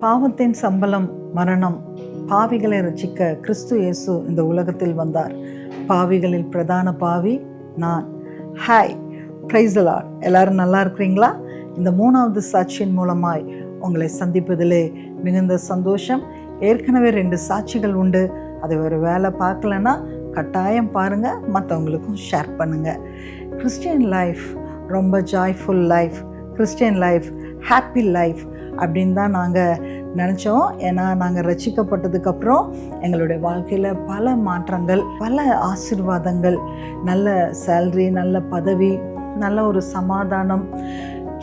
பாவத்தின் சம்பளம் மரணம். பாவிகளை ரட்சிக்க கிறிஸ்து இயேசு இந்த உலகத்தில் வந்தார். பாவிகளில் பிரதான பாவி நான். Hi, praise the Lord. எல்லாரும் நல்லா இருக்கிறீங்களா? இந்த 3வது சாட்சியின் மூலமாய் உங்களை சந்திப்பதிலே மிகுந்த சந்தோஷம். ஏற்கனவே 2 சாட்சிகள் உண்டு. அதை ஒரு வேலை பார்க்கலன்னா கட்டாயம் பாருங்கள், மற்றவங்களுக்கும் ஷேர் பண்ணுங்கள். கிறிஸ்டியன் லைஃப் ரொம்ப joyful life, Christian life happy life அப்படின்னு தான் நாங்கள் நினச்சோம். ஏன்னா நாங்கள் ரட்சிக்கப்பட்டதுக்கப்புறம் எங்களுடைய வாழ்க்கையில் பல மாற்றங்கள், பல ஆசீர்வாதங்கள், நல்ல சேல்ரி, நல்ல பதவி, நல்ல ஒரு சமாதானம்,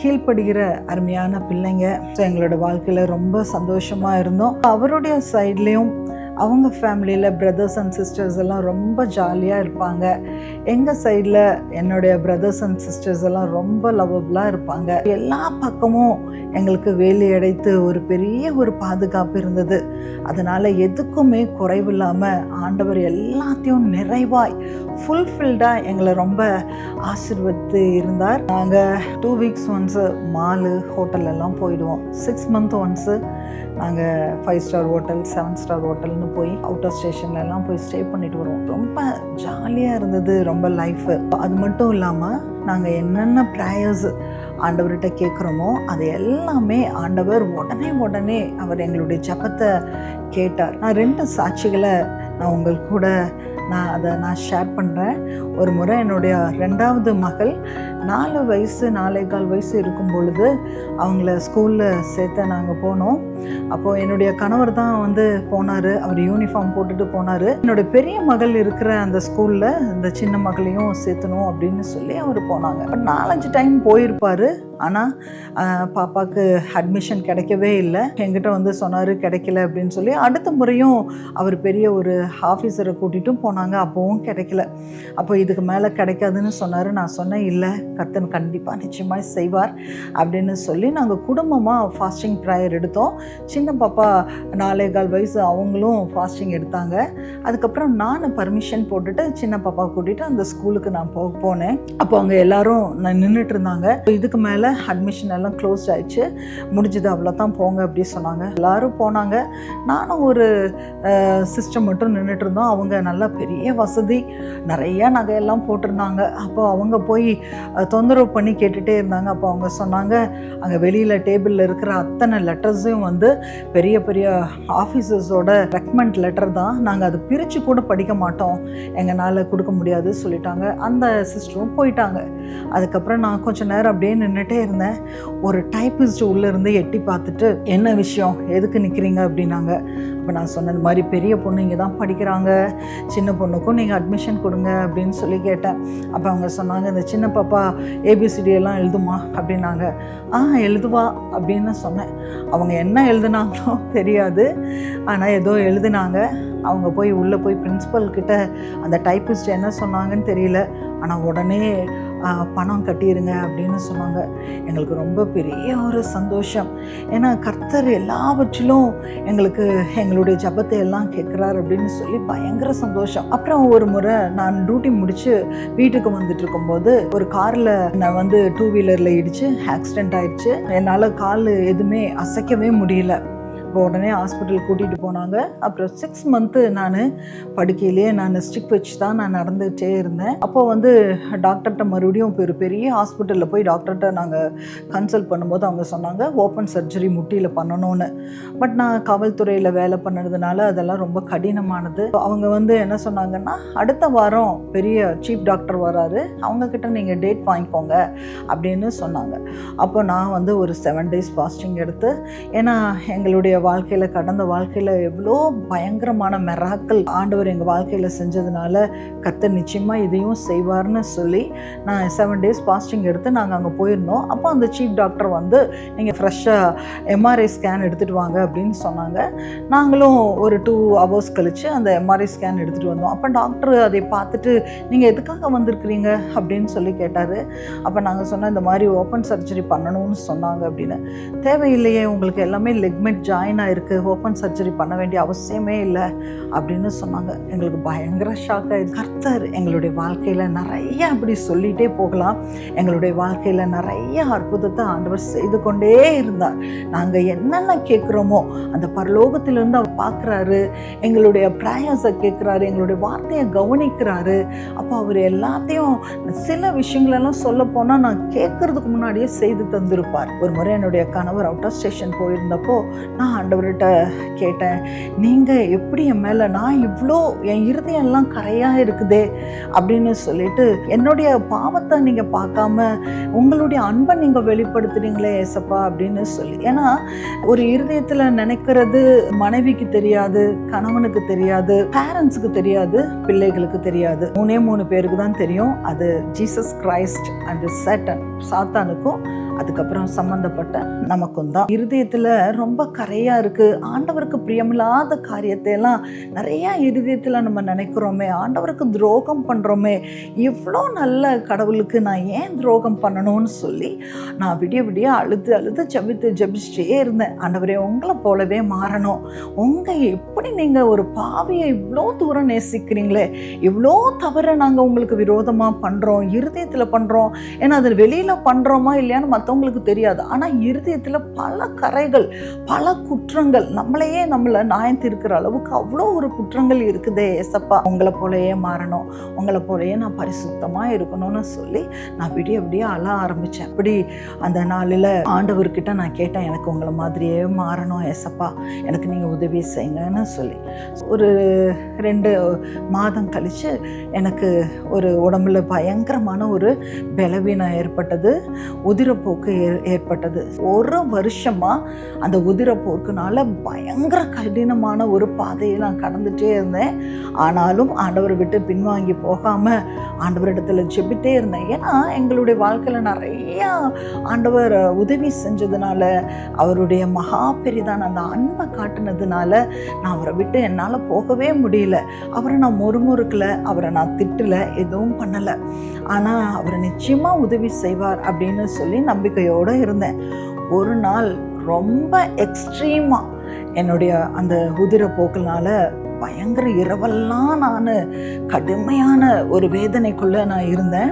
கீழ்ப்படுகிற அருமையான பிள்ளைங்க. ஸோ எங்களோட வாழ்க்கையில் ரொம்ப சந்தோஷமாக இருந்தோம். அவருடைய சைட்லேயும் அவங்க ஃபேமிலியில் பிரதர்ஸ் அண்ட் சிஸ்டர்ஸ் எல்லாம் ரொம்ப ஜாலியாக இருப்பாங்க. எங்கள் சைடில் என்னுடைய பிரதர்ஸ் அண்ட் சிஸ்டர்ஸ் எல்லாம் ரொம்ப லவபுளாக இருப்பாங்க. எல்லா பக்கமும் எங்களுக்கு வேலி அடைத்து ஒரு பெரிய ஒரு பாதுகாப்பு இருந்தது. அதனால் எதுக்குமே குறைவில்லாமல் ஆண்டவர் எல்லாத்தையும் நிறைவாய் ஃபுல்ஃபில்டாக எங்களை ரொம்ப ஆசீர்வதித்து இருந்தார். நாங்கள் 2 வீக்ஸ் ஒன்ஸு மாலு ஹோட்டல் எல்லாம் போயிடுவோம். 6 மந்த் ஒன்ஸு நாங்கள் 5 ஸ்டார் ஹோட்டல், 7 ஸ்டார் ஹோட்டல்னு போய் அவுட்டர் ஸ்டேஷன்லலாம் போய் ஸ்டே பண்ணிட்டு வருவோம். ரொம்ப ஜாலியாக இருந்தது ரொம்ப லைஃபு. அது மட்டும் இல்லாமல் நாங்கள் என்னென்ன ப்ரேயர்ஸ் ஆண்டவர்கிட்ட கேட்குறோமோ அது எல்லாமே ஆண்டவர் உடனே அவர் எங்களுடைய ஜெபத்தை கேட்டார். நான் 2 சாட்சிகளை நான் உங்களுக்கு கூட நான் ஷேர் பண்ணுறேன். ஒரு முறை என்னுடைய 2வது மகள் 4 வயசு 4.25 வயசு இருக்கும் பொழுது அவங்கள ஸ்கூலில் சேர்த்த நாங்கள் போனோம். அப்போது என்னுடைய கணவர் தான் போனார். அவர் யூனிஃபார்ம் போட்டுட்டு போனார். என்னுடைய பெரிய மகள் இருக்கிற அந்த ஸ்கூலில் இந்த சின்ன மகளையும் சேர்த்தணும் அப்படின்னு சொல்லி அவர் போனாங்க. 4-5 டைம் போயிருப்பார். ஆனால் பாப்பாவுக்கு அட்மிஷன் கிடைக்கவே இல்லை. என்கிட்ட சொன்னார் கிடைக்கல அப்படின்னு சொல்லி. அடுத்த முறையும் அவர் பெரிய ஒரு ஆஃபீஸரை கூட்டிகிட்டும் போனாங்க. அப்போவும் கிடைக்கல. அப்போ இதுக்கு மேலே கிடைக்காதுன்னு சொன்னார். நான் சொன்னேன், இல்லை, கர்த்தர் கண்டிப்பாக நிச்சயமாக செய்வார் அப்படின்னு சொல்லி நாங்கள் குடும்பமாக ஃபாஸ்டிங் ப்ரேயர் எடுத்தோம். சின்ன பாப்பா 4.25 வயசு, அவங்களும் ஃபாஸ்டிங் எடுத்தாங்க. அதுக்கப்புறம் நான் பர்மிஷன் போட்டுட்டு சின்ன பாப்பா கூட்டிகிட்டு அந்த ஸ்கூலுக்கு நான் போனேன். அப்போ அவங்க எல்லாரும் நின்றுட்டு இருந்தாங்க. இதுக்கு மேலே அட்மிஷன் எல்லாம் க்ளோஸ் ஆயிடுச்சு, முடிஞ்சது, அவ்வளோதான், போங்க அப்படி சொன்னாங்க. எல்லாரும் போனாங்க. நானும் ஒரு சிஸ்டம் மட்டும் நின்றுட்டு இருந்தோம். அவங்க நல்லா பெரிய வசதி, நிறைய நகையெல்லாம் போட்டிருந்தாங்க. அப்போ அவங்க போய் தொந்தரவு பண்ணி கேட்டுகிட்டே இருந்தாங்க. அப்போ அவங்க சொன்னாங்க, அங்கே வெளியில் டேபிளில் இருக்கிற அத்தனை லெட்டர்ஸையும் பெரிய பெரிய ஆஃபீஸர்ஸோட ரெக்கமெண்ட் லெட்டர் தான், நாங்கள் அதை பிரித்து கூட படிக்க மாட்டோம், எங்களால் கொடுக்க முடியாது சொல்லிட்டாங்க. அந்த சிஸ்டரும் போயிட்டாங்க. அதுக்கப்புறம் நான் கொஞ்சம் நேரம் அப்படியே நின்றுட்டே இருந்தேன். ஒரு டைப்பிஸ்ட் உள்ளேருந்து எட்டி பார்த்துட்டு, என்ன விஷயம், எதுக்கு நிற்கிறீங்க அப்படின்னாங்க. அப்போ நான் சொன்னது மாதிரி, பெரிய பொண்ணு இங்கே தான் படிக்கிறாங்க, சின்ன பொண்ணுக்கும் நீங்கள் அட்மிஷன் கொடுங்க அப்படின்னு சொல்லி கேட்டேன். அப்போ அவங்க சொன்னாங்க, இந்த சின்ன பாப்பா ABCD எல்லாம் எழுதுமா அப்படின்னாங்க. எழுதுவா அப்படின்னு சொன்னேன். அவங்க என்ன எழுதுனாங்களோ தெரியாது, ஆனால் ஏதோ எழுதுனாங்க. அவங்க போய் உள்ளே போய் பிரின்ஸிபல்கிட்ட அந்த டைப்பிஸ்ட் என்ன சொன்னாங்கன்னு தெரியல, ஆனால் உடனே பணம் கட்டிடுங்க அப்படின்னு சொன்னாங்க. எங்களுக்கு ரொம்ப பெரிய ஒரு சந்தோஷம். ஏன்னா கர்த்தர் எல்லாவற்றிலும் எங்களுடைய ஜெபத்தை எல்லாம் கேட்குறார் அப்படின்னு சொல்லி பயங்கர சந்தோஷம். அப்புறம் ஒரு முறை நான் டியூட்டி முடித்து வீட்டுக்கு வந்துட்டு இருக்கும்போது ஒரு காரில் நான் 2 வீலரில் இடித்து ஆக்சிடெண்ட் ஆயிடுச்சு. என்னால் கால் எதுவுமே அசைக்கவே முடியல. உடனே ஹாஸ்பிட்டல் கூட்டிகிட்டு போனாங்க. அப்புறம் 6 மந்த்து நான் படுக்கையிலேயே ஸ்டிக் வச்சு தான் நான் நடந்துகிட்டே இருந்தேன். அப்போது டாக்டர்கிட்ட மறுபடியும் ஒரு பெரிய ஹாஸ்பிட்டலில் போய் டாக்டர்கிட்ட நாங்கள் கன்சல்ட் பண்ணும்போது அவங்க சொன்னாங்க ஓப்பன் சர்ஜரி முட்டியில் பண்ணணும்னு. பட் நான் காவல்துறையில் வேலை பண்ணதுனால அதெல்லாம் ரொம்ப கடினமானது. அவங்க என்ன சொன்னாங்கன்னா, அடுத்த வாரம் பெரிய சீஃப் டாக்டர் வராரு, அவங்கக்கிட்ட நீங்கள் டேட் வாங்கிக்கோங்க அப்படின்னு சொன்னாங்க. அப்போ நான் ஒரு 7 days ஃபாஸ்டிங் எடுத்து, ஏன்னா எங்களுடைய வாழ்க்கையில், கடந்த வாழ்க்கையில் எவ்வளோ பயங்கரமான மெராக்கள் ஆண்டவர் எங்கள் வாழ்க்கையில் செஞ்சதுனால கர்த்தர் நிச்சயமாக இதையும் செய்வார்னு சொல்லி நான் 7 days ஃபாஸ்டிங் எடுத்து நாங்கள் அங்கே போயிருந்தோம். அப்போ அந்த சீஃப் டாக்டர் நீங்கள் ஃப்ரெஷ்ஷாக MRI ஸ்கேன் எடுத்துகிட்டு வாங்க அப்படின்னு சொன்னாங்க. நாங்களும் ஒரு 2 hours கழித்து அந்த MRI ஸ்கேன் எடுத்துகிட்டு வந்தோம். அப்போ டாக்டர் அதை பார்த்துட்டு, நீங்கள் எதுக்காக வந்திருக்கிறீங்க அப்படின்னு சொல்லி கேட்டார். அப்போ நாங்கள் சொன்னோம், இந்த மாதிரி ஓப்பன் சர்ஜரி பண்ணணும்னு சொன்னாங்க அப்படின்னு. தேவையில்லையே, உங்களுக்கு எல்லாமே லெக்மெண்ட் ஜாயின் பெனைனாக இருக்குது, ஓப்பன் சர்ஜரி பண்ண வேண்டிய அவசியமே இல்லை அப்படின்னு சொன்னாங்க. எங்களுக்கு பயங்கர ஷாக் ஆகிடுது. கர்த்தர் எங்களுடைய வாழ்க்கையில் நிறைய அப்படி சொல்லிகிட்டே போகலாம். எங்களுடைய வாழ்க்கையில் நிறைய அற்புதத்தை ஆண்டவர் செய்து கொண்டே இருந்தார். நாங்கள் என்னென்ன கேட்குறோமோ அந்த பரலோகத்திலிருந்து அவர் பார்க்குறாரு, எங்களுடைய ப்ரேயர்ஸை கேட்குறாரு, எங்களுடைய வார்த்தையை கவனிக்கிறாரு. அப்போ அவர் எல்லாத்தையும் சில விஷயங்களெல்லாம் சொல்ல போனால் நான் கேட்கறதுக்கு முன்னாடியே செய்து தந்திருப்பார். ஒரு முறை என்னுடைய கணவர் அவுட் ஆஃப் ஸ்டேஷன் போயிருந்தப்போ நான் ஆண்டவர்கிட்ட கேட்டேன், நீங்கள் எப்படி என் மேலே, நான் இவ்வளோ என் இருதயம் எல்லாம் கரையாக இருக்குதே அப்படின்னு சொல்லிட்டு, என்னுடைய பாவத்தை நீங்கள் பார்க்காம உங்களுடைய அன்பை நீங்கள் வெளிப்படுத்துறீங்களே ஏசப்பா அப்படின்னு சொல்லி. ஏன்னா ஒரு இருதயத்தில் நினைக்கிறது மனைவிக்கு தெரியாது, கணவனுக்கு தெரியாது, பேரண்ட்ஸுக்கு தெரியாது, பிள்ளைகளுக்கு தெரியாது. 3 பேருக்கு தான் தெரியும். அது ஜீசஸ் கிரைஸ்ட் அண்ட் சாத்தானுக்கும் அதுக்கப்புறம் சம்பந்தப்பட்ட நமக்கும் தான். இருதயத்தில் ரொம்ப கரையாக இருக்குது, ஆண்டவருக்கு பிரியமில்லாத காரியத்தை எல்லாம் நிறைய இருதயத்தில் நம்ம நினைக்கிறோமே, ஆண்டவருக்கு துரோகம் பண்ணுறோமே, இவ்வளோ நல்ல கடவுளுக்கு நான் ஏன் துரோகம் பண்ணணும்னு சொல்லி நான் விடிய விடிய அழுது ஜபிச்சுட்டே இருந்தேன். ஆண்டவரே, உங்களை போலவே மாறணும், எப்படி நீங்கள் ஒரு பாவியை இவ்வளோ தூரம் நேசிக்கிறீங்களே, இவ்வளோ தவிர நாங்கள் உங்களுக்கு விரோதமாக பண்ணுறோம், இருதயத்தில் பண்ணுறோம். ஏன்னா அது வெளியில் பண்ணுறோமா இல்லையான்னு மற்றவங்களுக்கு தெரியாது. ஆனால் இருதயத்தில் பல கரைகள், பல குற்றங்கள், நம்மளை நியாயம் தீர்க்கிற அளவுக்கு அவ்வளோ ஒரு குற்றங்கள் இருக்குதே ஏசப்பா, உங்களை போலயே மாறணும், உங்களை போலயே நான் பரிசுத்தமாக இருக்கணும்னு சொல்லி நான் விடிய அழ ஆரம்பித்தேன். அப்படி அந்த நாளில் ஆண்டவர்கிட்ட நான் கேட்டேன், எனக்கு உங்களை மாதிரியே மாறணும் ஏசப்பா, எனக்கு நீங்கள் உதவி செய்யுங்கன்னு சொல்லி. ஒரு 2 மாதம் கழித்து எனக்கு ஒரு உடம்புல பயங்கரமான ஒரு பலவீனம் ஏற்பட்டது, உதிரப்போக்கு ஏற்பட்டது. 1 வருஷமாக அந்த உதிரப்போக்குனால பயங்கர கடினமான ஒரு பாதையை நான் கடந்துகிட்டே இருந்தேன். ஆனாலும் ஆண்டவரை விட்டு பின்வாங்கி போகாமல் ஆண்டவரிடத்தில் ஜெபிட்டே இருந்தேன். ஏன்னா எங்களுடைய வாழ்க்கையில் நிறையா ஆண்டவர் உதவி செஞ்சதுனால, அவருடைய மகா பெரிதான அந்த அன்பை காட்டினதுனால நான் அவரை விட்டு என்னால் போகவே முடியல. அவரை நான் முறுமுறுக்கலை, அவரை நான் திட்டலை, எதுவும் பண்ணலை. ஆனால் அவர் நிச்சயமாக உதவி செய்வார் அப்படின்னு சொல்லி நம்பிக்கையோடு இருந்தேன். ஒரு நாள் ரொம்ப எக்ஸ்ட்ரீமாக என்னுடைய அந்த உதிரப்போக்கினால பயங்கர இரவெல்லாம் நான் கடுமையான ஒரு வேதனைக்குள்ளே நான் இருந்தேன்.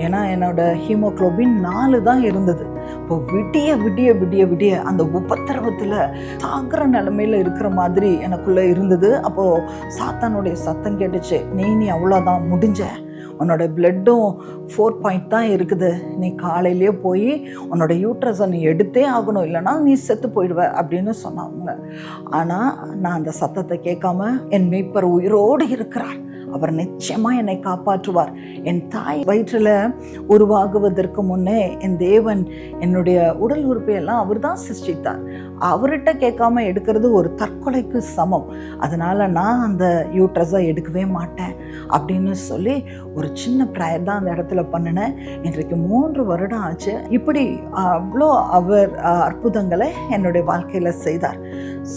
ஏன்னா என்னோட ஹீமோக்ளோபின் 4 தான் இருந்தது. இப்போ விடிய அந்த உபத்திரவத்தில் சாகிற நிலைமையில் இருக்கிற மாதிரி எனக்குள்ளே இருந்தது. அப்போது சாத்தானுடைய சத்தம் கேட்டுச்சு, நீ அவ்வளோதான், முடிஞ்ச, உன்னோட பிளட்டும் 4 பாயிண்ட் தான் இருக்குது, நீ காலையிலேயே போய் உன்னோட யூட்ரஸை நீ எடுத்தே ஆகணும், இல்லைனா நீ செத்து போயிடுவ அப்படின்னு சொன்னாங்க. ஆனால் நான் அந்த சத்தத்தை கேட்காம, என் மீட்பர் உயிரோடு இருக்கிறார், அவர் நிச்சயமாக என்னை காப்பாற்றுவார். என் தாய் வயிற்றில் உருவாகுவதற்கு முன்னே என் தேவன் என்னுடைய உடல் உறுப்பையெல்லாம் அவர் தான் சிருஷ்டித்தார். அவர்கிட்ட கேட்காம எடுக்கிறது ஒரு தற்கொலைக்கு சமம். அதனால் நான் அந்த யூட்ரஸை எடுக்கவே மாட்டேன் அப்படின்னு சொல்லி ஒரு சின்ன ப்ரேயர் தான் அந்த இடத்துல பண்ணினேன். இன்றைக்கு 3 வருடம் ஆச்சு. இப்படி அவ்வளோ அவர் அற்புதங்களை என்னுடைய வாழ்க்கையில் செய்தார்.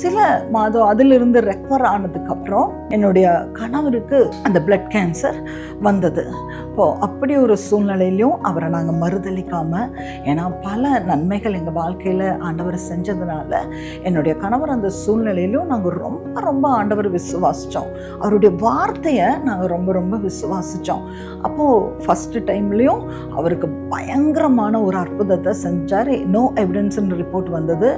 சில மாதம் அதிலிருந்து ரெக்கவர் ஆனதுக்கப்புறம் என்னுடைய கணவருக்கு அந்த பிளட் கேன்சர் வந்தது. இப்போது அப்படி ஒரு சூழ்நிலையிலையும் அவரை நாங்கள் மறுதளிக்காமல், ஏன்னா பல நன்மைகள் எங்கள் வாழ்க்கையில் ஆண்டவர் செஞ்சதுனால என்னுடைய கணவர் அந்த சூழ்நிலையிலும் நாங்கள் ரொம்ப ஆண்டவர் விசுவாசித்தோம். அவருடைய வார்த்தையை நாங்கள் ரொம்ப விசுவாசித்தோம். அப்போது ஃபஸ்ட்டு டைம்லேயும் அவருக்கு பயங்கரமான ஒரு அற்புதத்தை செஞ்சார். நோ எவிடன்ஸ்னு ரிப்போர்ட் வந்தது.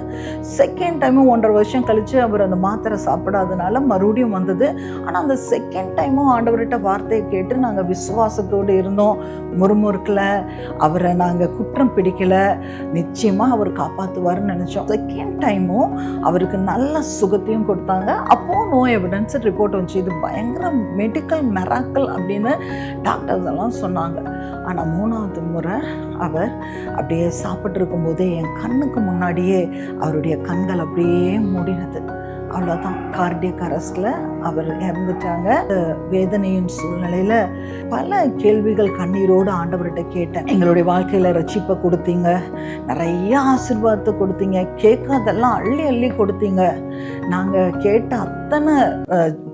செகண்ட் டைமும் 1.5 வருஷம் கழித்து அவர் அந்த மாத்திரை சாப்பிடாதனால மறுபடியும் வந்தது. ஆனால் அந்த செகண்ட் டைமும் ஆண்டவர்கிட்ட வார்த்தையை கேட்டு நாங்கள் விசுவாசத்தோடு இருந்தோம், முறுமுறுக்கல, அவரை நாங்கள் குற்றம் பிடிக்கலை, நிச்சயமாக அவர் காப்பாற்றுவார்னு நினச்சோம். செகண்ட் டைமும் அவருக்கு நல்ல சுகத்தையும் கொடுத்தாங்க. அப்போது நோ எவிடன்ஸ் ரிப்போர்ட் வந்துச்சு. இது பயங்கர மெடிக்கல் மெராக்கல் அப்படின்னு டாக்டர்ஸ் எல்லாம் சொன்னாங்க. ஆனால் 3வது முறை அவர் அப்படியே சாப்பிட்டு இருக்கும்போதே என் கண்ணுக்கு முன்னாடியே அவருடைய கண்கள் அப்படியே மூடினது. அவ்வளோதான், கார்டியக் அரெஸ்டில் அவர் இறந்துட்டாங்க. வேதனையின் சூழ்நிலையில் பல கேள்விகள் கண்ணீரோடு ஆண்டவர்கிட்ட கேட்டேன். எங்களுடைய வாழ்க்கையில் ரட்சிப்பை கொடுத்தீங்க, நிறைய ஆசீர்வாதத்தை கொடுத்தீங்க, கேட்காதெல்லாம் அள்ளி கொடுத்தீங்க. நாங்கள் கேட்ட அத்தனை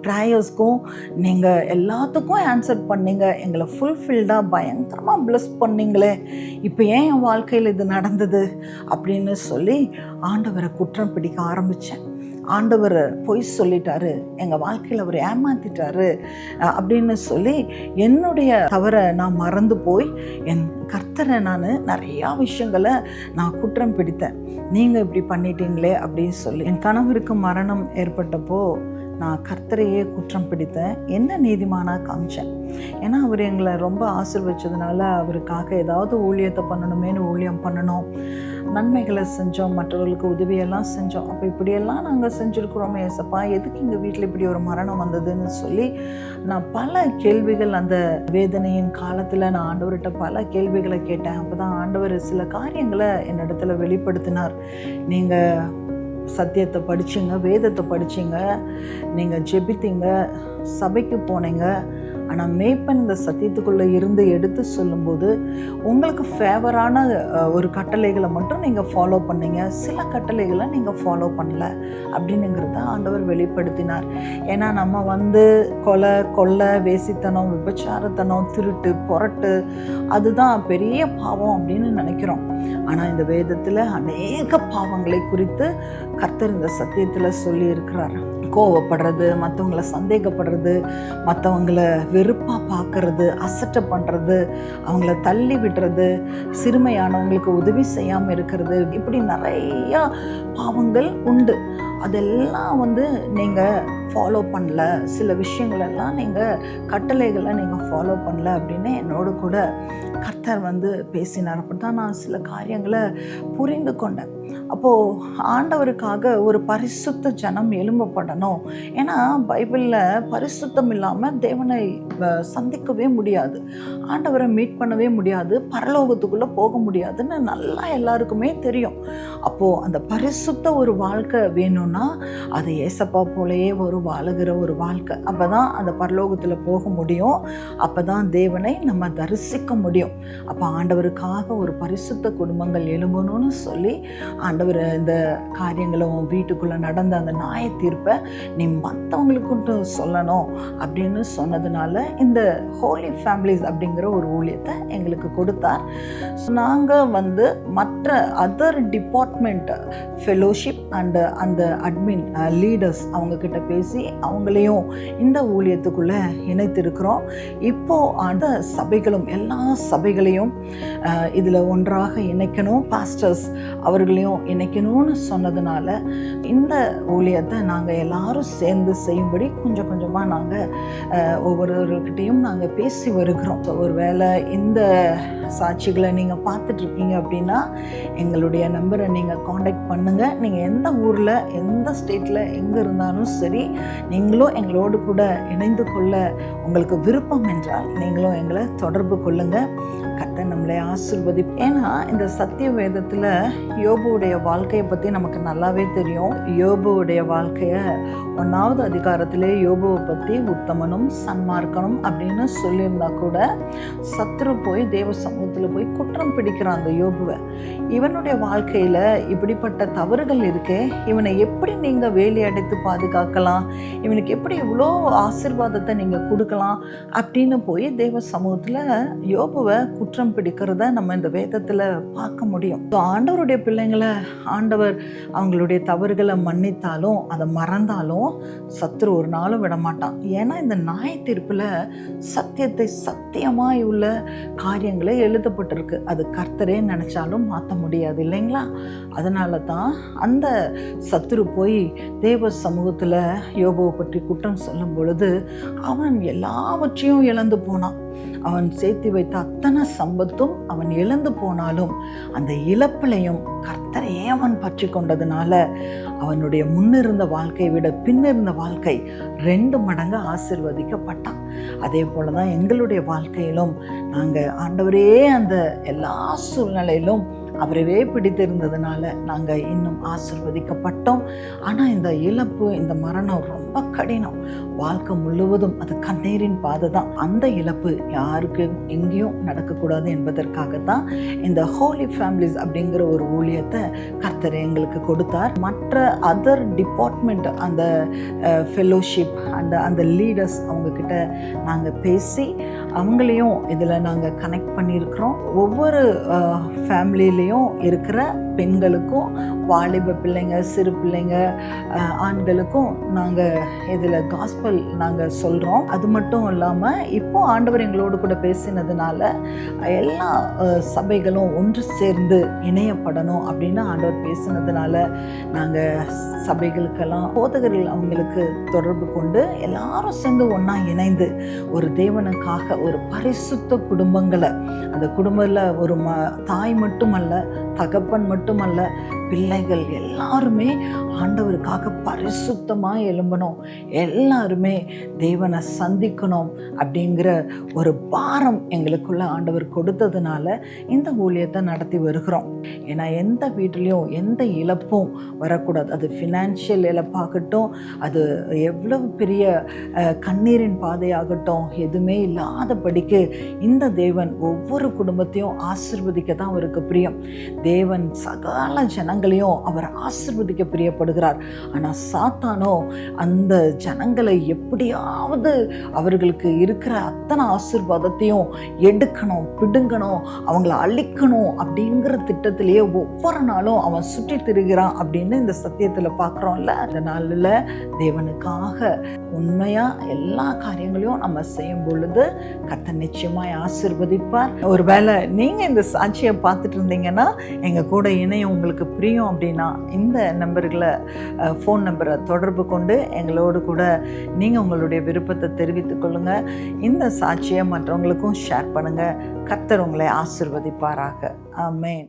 ப்ரேயர்ஸ்க்கும் நீங்கள் எல்லாத்துக்கும் ஆன்சர் பண்ணீங்க, எங்களை ஃபுல்ஃபில்டாக பயங்கரமாக ப்ளஸ் பண்ணீங்களே, இப்போ ஏன் என் வாழ்க்கையில் இது நடந்தது அப்படின்னு சொல்லி ஆண்டவரை குற்றம் பிடிக்க ஆரம்பித்தேன். ஆண்டவர் பொய் சொல்லிட்டாரு, எங்கள் வாழ்க்கையில் அவர் ஏமாத்திட்டாரு அப்படின்னு சொல்லி என்னுடைய தவறை நான் மறந்து போய் என் கர்த்தரை நான் நிறையா விஷயங்களை நான் குற்றம் பிடித்தேன். நீங்கள் இப்படி பண்ணிட்டீங்களே அப்படின்னு சொல்லி. என் கணவருக்கு மரணம் ஏற்பட்டப்போ நான் கர்த்தரையே குற்றம் பிடித்தேன். என்ன நீதிமானாக காமிச்சேன். ஏன்னா அவர் எங்களை ரொம்ப ஆசீர்வதிச்சதுனால அவருக்காக ஏதாவது ஊழியத்தை பண்ணணுமேனு ஊழியம் பண்ணணும், நன்மைகளை செஞ்சோம், மற்றவர்களுக்கு உதவியெல்லாம் செஞ்சோம். அப்போ இப்படியெல்லாம் நாங்கள் செஞ்சுருக்குறோமே ஏசப்பா, எதுக்கு எங்கள் வீட்டில் இப்படி ஒரு மரணம் வந்ததுன்னு சொல்லி நான் பல கேள்விகள் அந்த வேதனையின் காலத்தில் நான் ஆண்டவர்கிட்ட பல கேள்விகளை கேட்டேன். அப்போ தான் ஆண்டவர் சில காரியங்களை என்னிடத்துல வெளிப்படுத்தினார். நீங்கள் சத்தியத்தை படிச்சிங்க, வேதத்தை படிச்சிங்க, நீங்கள் ஜெபித்தீங்க, சபைக்கு போனீங்க, ஆனால் மேய்ப்பன் இந்த சத்தியத்துக்குள்ளே இருந்து எடுத்து சொல்லும்போது உங்களுக்கு ஃபேவரான ஒரு கட்டளைகளை மட்டும் நீங்கள் ஃபாலோ பண்ணீங்க, சில கட்டளைகளை நீங்கள் ஃபாலோ பண்ணல அப்படின்னுங்கிறத ஆண்டவர் வெளிப்படுத்தினார். ஏன்னா நம்ம கொலை, வேசித்தனம், விபச்சாரத்தனம், திருட்டு, புரட்டு அதுதான் பெரிய பாவம் அப்படின்னு நினைக்கிறோம். ஆனால் இந்த வேதத்தில் அநேக பாவங்களை குறித்து கர்த்தர் இந்த சத்தியத்தில் சொல்லி இருக்கிறார். கோவப்படுறது, மற்றவங்களை சந்தேகப்படுறது, மற்றவங்களை வெறுப்பாக பார்க்கறது, அசட்டை பண்ணுறது, அவங்கள தள்ளி விடுறது, சிறுமையானவங்களுக்கு உதவி செய்யாமல் இருக்கிறது, இப்படி நிறையா பாவங்கள் உண்டு. அதெல்லாம் நீங்கள் ஃபாலோ பண்ணல, சில விஷயங்களெல்லாம் நீங்கள் கட்டளைகளை நீங்கள் ஃபாலோ பண்ணல அப்படின்னு என்னோடு கூட கர்த்தர் பேசினார். அப்படி தான் நான் சில காரியங்களை புரிந்து கொண்டேன். அப்போது ஆண்டவருக்காக ஒரு பரிசுத்த ஜனம் எழும்பப்படணும். ஏன்னா பைபிளில் பரிசுத்தம் இல்லாமல் தேவனை சந்திக்கவே முடியாது, ஆண்டவரை மீட் பண்ணவே முடியாது, பரலோகத்துக்குள்ளே போக முடியாதுன்னு நல்லா எல்லாருக்குமே தெரியும். அப்போது அந்த பரிசுத்த ஒரு வாழ்க்கை வேணும்னா அது ஏசப்பா போலேயே வாழுகிற ஒரு வாழ்க்கை. அப்போ தான் அந்த பரலோகத்தில் போக முடியும், அப்போ தான் தேவனை நம்ம தரிசிக்க முடியும். அப்போ ஆண்டவருக்காக ஒரு பரிசுத்த குடும்பங்கள் எழும்பணும்னு சொல்லி ஆண்டவர் இந்த காரியங்களும் வீட்டுக்குள்ளே நடந்த அந்த நியாய தீர்ப்பை நீ மற்றவங்களுக்குன்ட்டு சொல்லணும் அப்படின்னு சொன்னதுனால இந்த ஹோலி ஃபேமிலிஸ் அப்படிங்கிற ஒரு ஊழியத்தை எங்களுக்கு கொடுத்தார். நாங்கள் மற்ற அதர் டிபார்ட்மெண்ட் ஃபெலோஷிப் அண்டு அந்த அட்மின் லீடர்ஸ் அவங்கக்கிட்ட பேசி அவங்களையும் இந்த ஊழியத்துக்குள்ளே இணைத்திருக்கிறோம். இப்போது அந்த சபைகளும் எல்லா சபைகளையும் இதில் ஒன்றாக இணைக்கணும், பாஸ்டர்ஸ் அவர்களையும் இணைக்கணும்னு சொன்னதுனால இந்த ஊழியத்தை நாங்கள் எல்லாரும் சேர்ந்து செய்யும்படி கொஞ்சம் கொஞ்சமாக நாங்கள் ஒவ்வொருவர்கிட்டையும் நாங்கள் பேசி வருகிறோம். ஒரு வேளை இந்த சாட்சிகளை நீங்கள் பார்த்துட்ருக்கீங்க அப்படின்னா எங்களுடைய நம்பரை நீங்கள் காண்டாக்ட் பண்ணுங்கள். நீங்கள் எந்த ஊரில், எந்த ஸ்டேட்டில், எங்கே இருந்தாலும் சரி, நீங்களும் எங்களோடு கூட இணைந்து கொள்ள உங்களுக்கு விருப்பம் என்றால் நீங்களும் எங்களை தொடர்பு கொள்ளுங்கள். கர்த்தர் நம்மளை ஆசீர்வதி. ஏன்னா இந்த சத்திய வேதத்தில் யோபுவுடைய வாழ்க்கையை பற்றி நமக்கு நல்லாவே தெரியும். யோபுவுடைய வாழ்க்கையை 1வது அதிகாரத்திலே யோபுவை பற்றி உத்தமனும் சன்மார்க்கனும் அப்படின்னு சொல்லியிருந்தா கூட சத்துரு போய் தேவ சமூகத்தில் போய் குற்றம் பிடிக்கிறான் அந்த யோபுவை. இவனுடைய வாழ்க்கையில் இப்படிப்பட்ட தவறுகள் இருக்கே, இவனை எப்படி நீங்கள் வேலி அடைத்து பாதுகாக்கலாம், இவனுக்கு எப்படி இவ்வளோ ஆசீர்வாதத்தை நீங்கள் கொடுக்கலாம் அப்படின்னு போய் தேவ சமூகத்தில் யோபுவை குற்றம் பிடிக்கிறத நம்ம இந்த வேதத்தில் பார்க்க முடியும். ஆண்டவருடைய பிள்ளைங்களை ஆண்டவர் அவங்களுடைய தவறுகளை மன்னித்தாலும் அதை மறந்தாலும் சத்துரு ஒரு நாளும் விடமாட்டான். ஏன்னா இந்த நியாய தீர்ப்பில் சத்தியத்தை சத்தியமாய் உள்ள காரியங்களே எழுதப்பட்டிருக்கு. அது கர்த்தரே நினைச்சாலும் மாற்ற முடியாது இல்லைங்களா? அதனால தான் அந்த சத்துரு போய் தேவ சமூகத்தில் யோபுவை பற்றி குற்றம் சொல்லும் பொழுது அவன் எல்லாவற்றையும் இழந்து போனான். அவன் சேர்த்து வைத்த அத்தனை சம்பத்தும் அவன் இழந்து போனாலும் அந்த இழப்பிலையும் கர்த்தரையே அவன் பற்றி கொண்டதுனால அவனுடைய முன்னிருந்த வாழ்க்கையை விட பின்னிருந்த வாழ்க்கை 2 மடங்கு ஆசீர்வதிக்கப்பட்டான். அதே போல தான் எங்களுடைய வாழ்க்கையிலும் நாங்கள் ஆண்டவரே அந்த எல்லா சூழ்நிலையிலும் அவரவே பிடித்திருந்ததுனால நாங்கள் இன்னும் ஆசீர்வதிக்கப்பட்டோம். ஆனால் இந்த இழப்பு, இந்த மரணம் ரொம்ப கடினம். வாழ்க்கை முழுவதும் அது கண்ணீரின் பாதை தான். அந்த இழப்பு யாருக்கு எங்கேயும் நடக்கக்கூடாது என்பதற்காகத்தான் இந்த ஹோலி ஃபேமிலிஸ் அப்படிங்கிற ஒரு ஊழியத்தை கர்த்தர் எங்களுக்கு கொடுத்தார். மற்ற அதர் டிபார்ட்மெண்ட், அந்த ஃபெலோஷிப் அந்த லீடர்ஸ் அவங்கக்கிட்ட நாங்கள் பேசி அவங்களையும் இதில் நாங்கள் கனெக்ட் பண்ணியிருக்கிறோம். ஒவ்வொரு ஃபேமிலியிலையும் இருக்கிற பெண்களுக்கும், வாலிப பிள்ளைங்க, சிறு பிள்ளைங்க, ஆண்களுக்கும் நாங்கள் இதில் காஸ்பல் நாங்கள் சொல்கிறோம். அது மட்டும் இல்லாமல் இப்போ ஆண்டவர் எங்களோடு கூட பேசினதுனால எல்லா சபைகளும் ஒன்று சேர்ந்து இணையப்படணும் அப்படின்னு ஆண்டவர் பேசினதுனால நாங்கள் சபைகளுக்கெல்லாம் போதகர்கள் அவங்களுக்கு தொடர்பு கொண்டு எல்லாரும் சேர்ந்து ஒன்றா இணைந்து ஒரு தேவனுக்காக ஒரு பரிசுத்த குடும்பங்களை, அந்த குடும்பத்தில் ஒரு தாய் மட்டுமல்ல, தகப்பன் மட்டுமல்ல, பிள்ளைகள் எல்லாருமே ஆண்டவருக்காக பரிசுத்தமாக எழும்பணும், எல்லாருமே தேவனை சந்திக்கணும் அப்படிங்கிற ஒரு பாரம் எங்களுக்குள்ள ஆண்டவர் கொடுத்ததுனால இந்த ஊழியத்தை நடத்தி வருகிறோம். ஏன்னா எந்த வீட்டிலையும் எந்த இழப்பும் வரக்கூடாது. அது ஃபினான்ஷியல் இழப்பாகட்டும், அது எவ்வளவு பெரிய கண்ணீரின் பாதையாகட்டும், எதுவுமே இல்லாதபடிக்கு இந்த தேவன் ஒவ்வொரு குடும்பத்தையும் ஆசீர்வதிக்க தான் அவருக்கு பிரியம். தேவன் சகல ஜனங்களையும் அவர் ஆசீர்வதிக்க பிரியப்படுகிறார். ஆனால் சாத்தானோ அந்த ஜனங்களை எப்படியாவது அவர்களுக்கு இருக்கிற அத்தனை ஆசீர்வாதத்தையும் எடுக்கணும், பிடுங்கணும், அவங்கள அழிக்கணும் அப்படிங்கிற திட்டத்திலேயே ஒவ்வொரு நாளும் அவன் சுற்றி திரிகிறான் அப்படின்னு இந்த சத்தியத்தில் பார்க்குறோம்ல. அந்த நாளில் தேவனுக்காக உண்மையாக எல்லா காரியங்களையும் நம்ம செய்யும் பொழுது கர்த்தர் நிச்சயமாய் ஆசீர்வதிப்பார். ஒருவேளை நீங்கள் இந்த சாட்சியை பார்த்துட்டு இருந்தீங்கன்னா, எங்கள் கூட இணையம் உங்களுக்கு பிரியும் அப்படின்னா இந்த நம்பர்களை, ஃபோன் நம்பரை தொடர்பு கொண்டு எங்களோடு கூட நீங்கள் உங்களுடைய விருப்பத்தை தெரிவித்துக் கொள்ளுங்கள். இந்த சாட்சியை மற்றவங்களுக்கும் ஷேர் பண்ணுங்கள். கர்த்தர் உங்களை ஆசீர்வதிப்பாராக. ஆமென்.